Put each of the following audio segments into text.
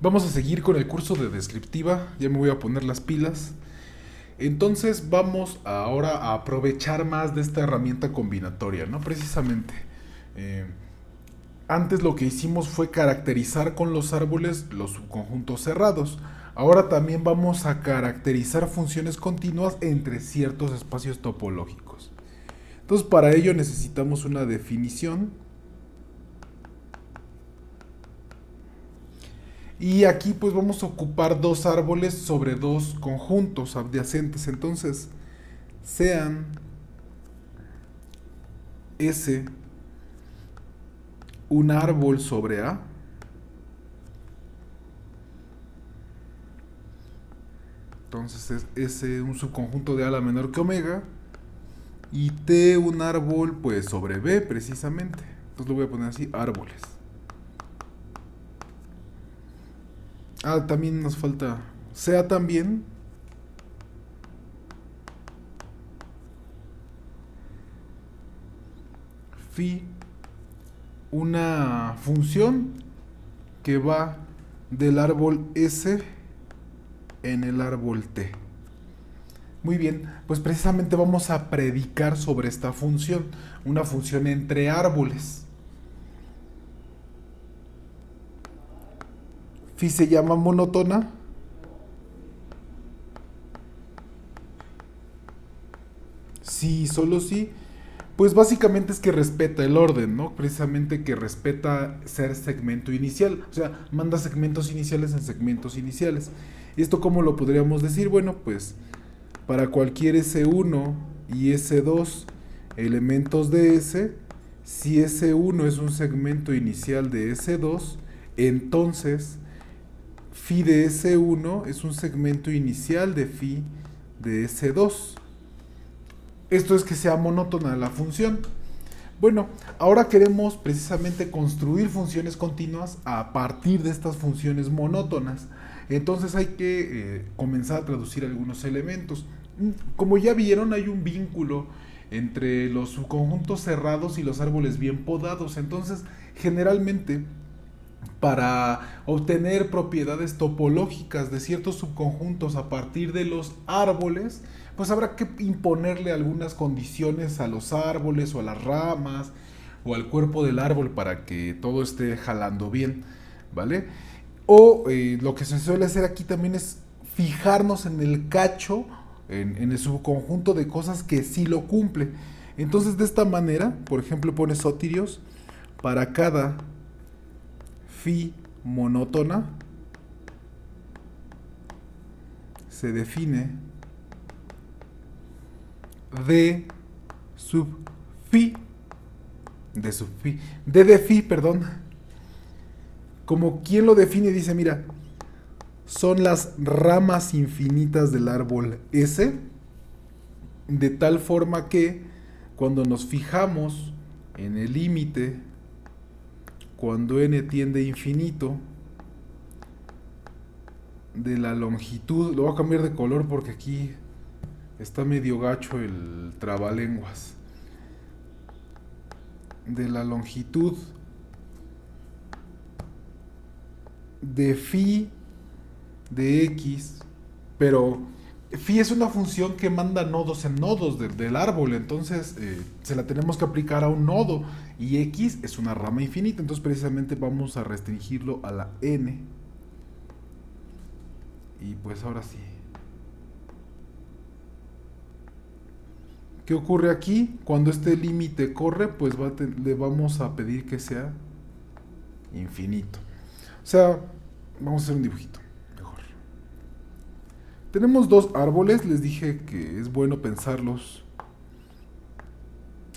Vamos a seguir con el curso de descriptiva, ya me voy a poner las pilas. Entonces vamos ahora a aprovechar más de esta herramienta combinatoria, ¿no? Precisamente. eh, Antes lo que hicimos fue caracterizar con los árboles los subconjuntos cerrados. Ahora también vamos a caracterizar funciones continuas entre ciertos espacios topológicos. Entonces para ello necesitamos una definición. Y aquí pues vamos a ocupar dos árboles sobre dos conjuntos adyacentes. Entonces, sean S un árbol sobre A. Entonces es S un subconjunto de A la menor que omega. Y T un árbol pues sobre B precisamente. Entonces lo voy a poner así, árboles. También nos falta sea también phi una función que va del árbol S en el árbol T. Muy bien, pues precisamente vamos a predicar sobre esta función, una función entre árboles. Phi se llama monótona. Sí, solo sí. Pues básicamente es que respeta el orden, ¿no? Precisamente que respeta ser segmento inicial. O sea, manda segmentos iniciales en segmentos iniciales. ¿Y esto cómo lo podríamos decir? Bueno, pues para cualquier S1 y S2 elementos de S, si S1 es un segmento inicial de S2, entonces phi de S1 es un segmento inicial de phi de S2. Esto es que sea monótona la función. Bueno, ahora queremos precisamente construir funciones continuas a partir de estas funciones monótonas. Entonces hay que comenzar a traducir algunos elementos. Como ya vieron, hay un vínculo entre los subconjuntos cerrados y los árboles bien podados. Entonces, generalmente, para obtener propiedades topológicas de ciertos subconjuntos a partir de los árboles, pues habrá que imponerle algunas condiciones a los árboles o a las ramas o al cuerpo del árbol para que todo esté jalando bien, ¿vale? O lo que se suele hacer aquí también es fijarnos en el cacho, en el subconjunto de cosas que sí lo cumple. Entonces de esta manera, por ejemplo, pone Sotirios, para cada phi monótona se define D sub phi, D de phi, perdón. Como quien lo define, dice, mira, son las ramas infinitas del árbol S, de tal forma que cuando nos fijamos en el límite, cuando n tiende a infinito, de la longitud, lo voy a cambiar de color porque aquí está medio gacho el trabalenguas, de la longitud de phi de x, pero phi es una función que manda nodos en nodos del árbol, entonces se la tenemos que aplicar a un nodo, y x es una rama infinita, entonces precisamente vamos a restringirlo a la n. Y pues ahora sí. ¿Qué ocurre aquí? Cuando este límite corre, pues le vamos a pedir que sea infinito. O sea, vamos a hacer un dibujito mejor. Tenemos dos árboles, les dije que es bueno pensarlos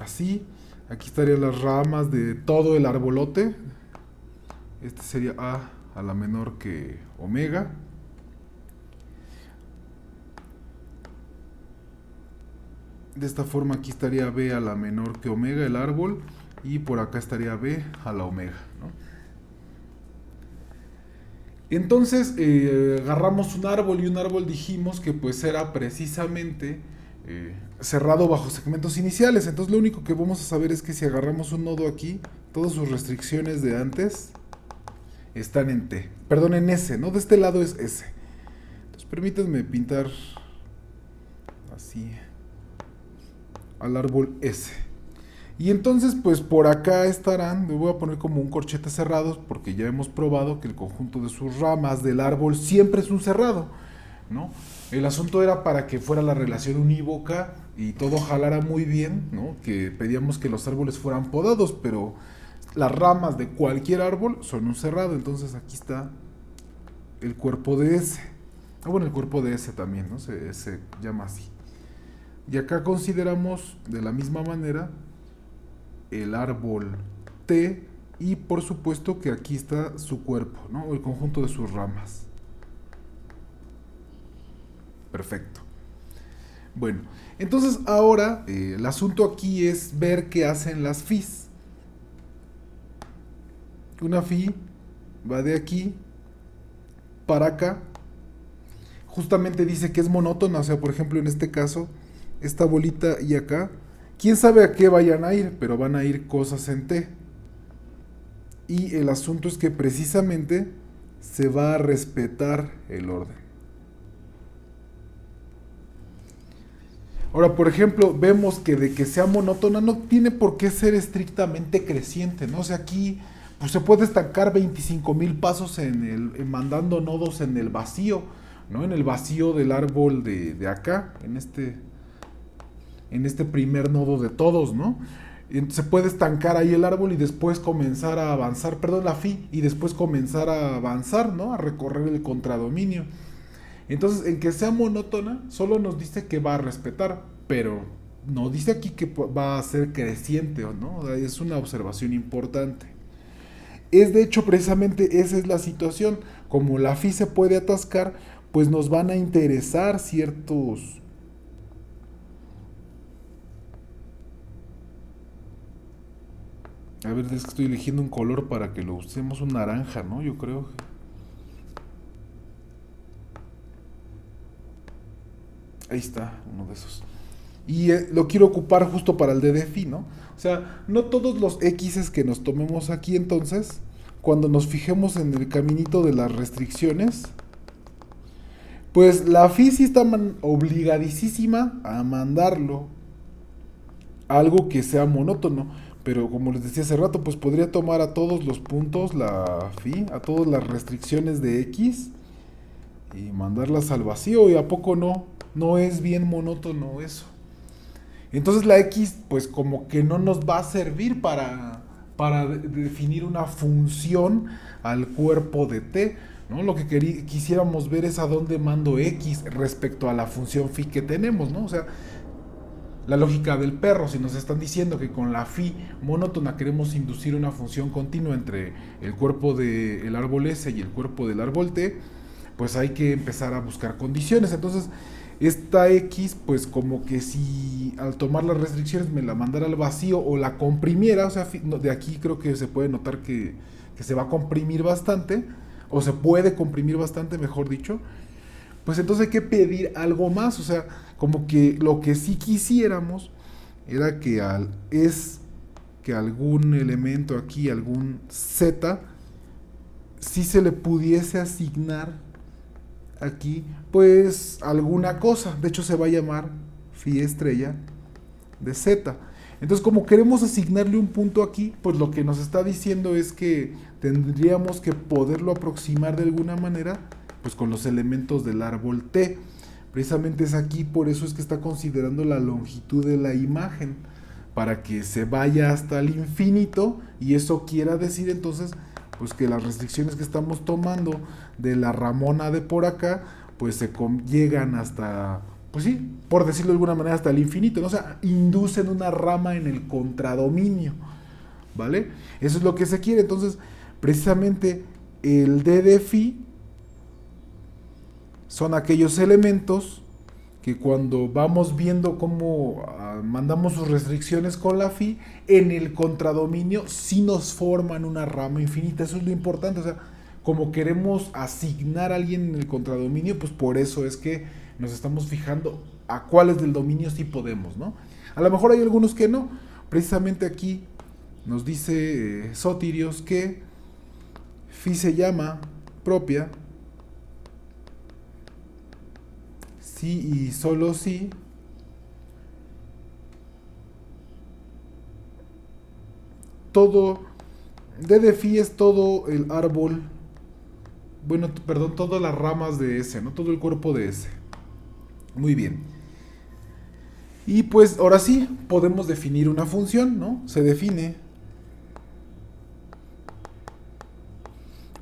así. Aquí estarían las ramas de todo el arbolote. Este sería a la menor que omega. De esta forma aquí estaría B a la menor que omega el árbol, y por acá estaría B a la omega, ¿no? Entonces agarramos un árbol, y un árbol dijimos que pues era precisamente cerrado bajo segmentos iniciales. Entonces lo único que vamos a saber es que si agarramos un nodo aquí, todas sus restricciones de antes están en T. Perdón, en S, ¿no? De este lado es S. Entonces permítanme pintar así al árbol S. Y entonces pues por acá estarán, me voy a poner como un corchete cerrado porque ya hemos probado que el conjunto de sus ramas del árbol siempre es un cerrado, ¿no? El asunto era para que fuera la relación unívoca y todo jalara muy bien, ¿no? Que pedíamos que los árboles fueran podados, pero las ramas de cualquier árbol son un cerrado, entonces aquí está el cuerpo de S. Bueno, el cuerpo de S también, ¿no? Se llama así. Y acá consideramos de la misma manera el árbol T y por supuesto que aquí está su cuerpo, ¿no? El conjunto de sus ramas. Perfecto. Bueno, entonces ahora el asunto aquí es ver qué hacen las fis. Una fi va de aquí para acá. Justamente dice que es monótona, o sea, por ejemplo, en este caso, esta bolita y acá, quién sabe a qué vayan a ir, pero van a ir cosas en T. Y el asunto es que precisamente se va a respetar el orden. Ahora, por ejemplo, vemos que de que sea monótona no tiene por qué ser estrictamente creciente, ¿no? O sea, aquí pues, se puede estancar 25,000 pasos mandando nodos en el vacío, ¿no? En el vacío del árbol de acá, en este primer nodo de todos, ¿no? Se puede estancar ahí el árbol y después comenzar a avanzar, perdón, la fi, y después comenzar a avanzar, ¿no? A recorrer el contradominio. Entonces, en que sea monótona, solo nos dice que va a respetar, pero no dice aquí que va a ser creciente, ¿no? Es una observación importante. Es de hecho precisamente esa es la situación. Como la fi se puede atascar, pues nos van a interesar ciertos... A ver, es que estoy eligiendo un color para que lo usemos, un naranja, ¿no? Yo creo. Ahí está, uno de esos. Y lo quiero ocupar justo para el DDFI, ¿no? O sea, no todos los X's que nos tomemos aquí entonces, cuando nos fijemos en el caminito de las restricciones, pues la FI sí está obligadísima a mandarlo a algo que sea monótono. Pero como les decía hace rato, pues podría tomar a todos los puntos la FI, a todas las restricciones de X y mandarlas al vacío. ¿Y a poco no? No es bien monótono eso. Entonces la X pues como que no nos va a servir para definir una función al cuerpo de T, ¿no? Lo que quisiéramos ver es a dónde mando X respecto a la función phi que tenemos, ¿no? O sea, la lógica del perro, si nos están diciendo que con la phi monótona queremos inducir una función continua entre el cuerpo del árbol S y el cuerpo del árbol T, pues hay que empezar a buscar condiciones. Entonces, esta X, pues como que si al tomar las restricciones me la mandara al vacío o la comprimiera, o sea, de aquí creo que se puede notar que se va a comprimir bastante, o se puede comprimir bastante, mejor dicho, pues entonces hay que pedir algo más, o sea, como que lo que sí quisiéramos era que que algún elemento aquí, algún Z, sí se le pudiese asignar aquí, pues alguna cosa. De hecho se va a llamar phi estrella de Z. Entonces, como queremos asignarle un punto aquí, pues lo que nos está diciendo es que tendríamos que poderlo aproximar de alguna manera, pues con los elementos del árbol T. Precisamente es aquí, por eso es que está considerando la longitud de la imagen, para que se vaya hasta el infinito, y eso quiera decir entonces, pues que las restricciones que estamos tomando de la ramona de por acá, pues se llegan hasta, pues sí, por decirlo de alguna manera, hasta el infinito, ¿no? O sea, inducen una rama en el contradominio, ¿vale? Eso es lo que se quiere. Entonces, precisamente el D de phi son aquellos elementos que cuando vamos viendo cómo mandamos sus restricciones con la phi, en el contradominio sí nos forman una rama infinita. Eso es lo importante. O sea, como queremos asignar a alguien en el contradominio, pues por eso es que nos estamos fijando a cuáles del dominio sí podemos, ¿no? A lo mejor hay algunos que no. Precisamente aquí nos dice Sotirios que phi se llama propia si y solo si todo, d de phi es todo el árbol, bueno, perdón, todas las ramas de S, ¿no? Todo el cuerpo de S. Muy bien. Y pues ahora sí, podemos definir una función, ¿no? Se define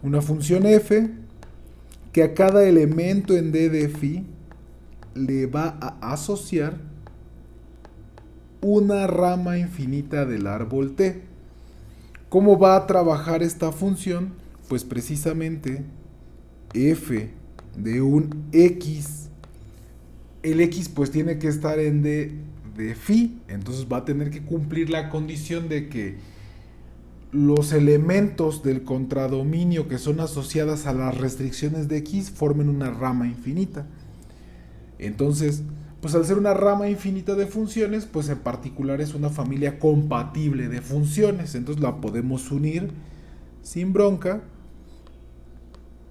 una función f que a cada elemento en d de phi le va a asociar una rama infinita del árbol t. ¿Cómo va a trabajar esta función? Pues precisamente f de un x, el x pues tiene que estar en d de phi, entonces va a tener que cumplir la condición de que los elementos del contradominio que son asociadas a las restricciones de x formen una rama infinita. Entonces, pues al ser una rama infinita de funciones, pues en particular es una familia compatible de funciones, entonces la podemos unir sin bronca.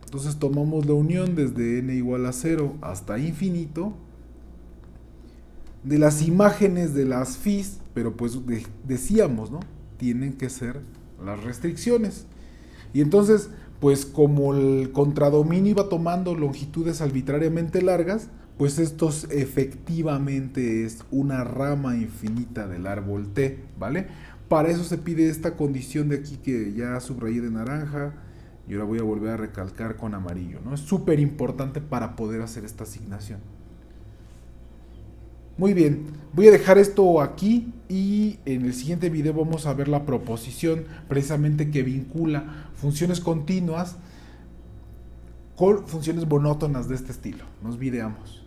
Entonces tomamos la unión desde n igual a 0 hasta infinito de las imágenes de las phis, pero pues decíamos, ¿no? Tienen que ser las restricciones. Y entonces, pues como el contradominio iba tomando longitudes arbitrariamente largas, pues esto efectivamente es una rama infinita del árbol T, ¿vale? Para eso se pide esta condición de aquí que ya subrayé de naranja y ahora voy a volver a recalcar con amarillo, ¿no? Es súper importante para poder hacer esta asignación. Muy bien, voy a dejar esto aquí y en el siguiente video vamos a ver la proposición precisamente que vincula funciones continuas con funciones monótonas de este estilo. Nos videamos.